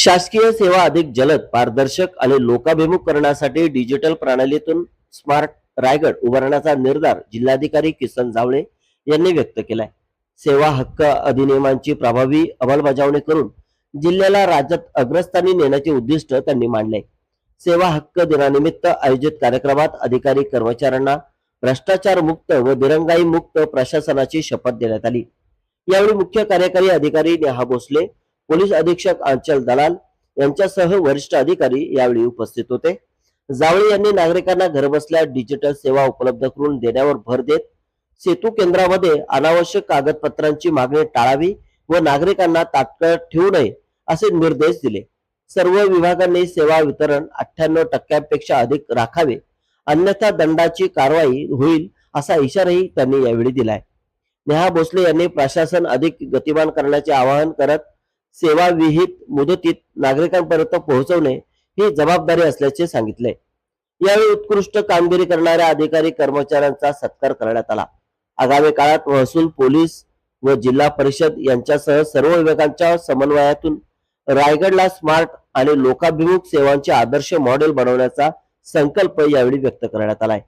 शासकीय सेवा अधिक जलद, पारदर्शक आणि लोकाभिमुख करण्यासाठी डिजिटल प्रणालीतून स्मार्ट रायगड उभारण्याचा निर्धार जिल्हाधिकारी किसन जावळे यांनी व्यक्त केलाय. सेवा हक्क अधिनियमांची प्रभावी अंमलबजावणी करून जिल्ह्याला राज्यात अग्रस्थानी नेण्याचे उद्दिष्ट त्यांनी मांडले. सेवा हक्क दिनानिमित्त आयोजित कार्यक्रमात अधिकारी कर्मचाऱ्यांना भ्रष्टाचार मुक्त व दिरंगाई मुक्त प्रशासनाची शपथ देण्यात आली. यावेळी मुख्य कार्यकारी अधिकारी नेहा भोसले, पोलीस अधीक्षक आंचल दलाल यांच्यासह वरिष्ठ अधिकारी यावेळी उपस्थित होते. जावळे यांनी नागरिकांना घरबसल्या डिजिटल सेवा उपलब्ध करून देण्यावर भर देत सेतू केंद्रामध्ये अनावश्यक कागदपत्रांची मागणी टाळावी व नागरिकांना तात्काळ ठेवू नये असे निर्देश दिले. सर्व विभागांनी सेवा वितरण 98% अधिक राखावे, अन्यथा दंडाची कारवाई होईल असा इशाराही त्यांनी यावेळी दिलाय. नेहा भोसले यांनी प्रशासन अधिक गतिमान करण्याचे आवाहन करत सेवा विहित मुदतीत नागरिकांपर्यंत पोहोचवणे ही जबाबदारी असल्याचे सांगितले. यावेळी उत्कृष्ट कामगिरी करणाऱ्या अधिकारी कर्मचाऱ्यांचा सत्कार करण्यात आला. आगामी काळात महसूल, पोलीस व जिल्हा परिषद यांच्यासह सर्व विभागांच्या समन्वयातून रायगडला स्मार्ट आणि लोकाभिमुख सेवांचे आदर्श मॉडेल बनवण्याचा संकल्प यावेळी व्यक्त करण्यात आलाय.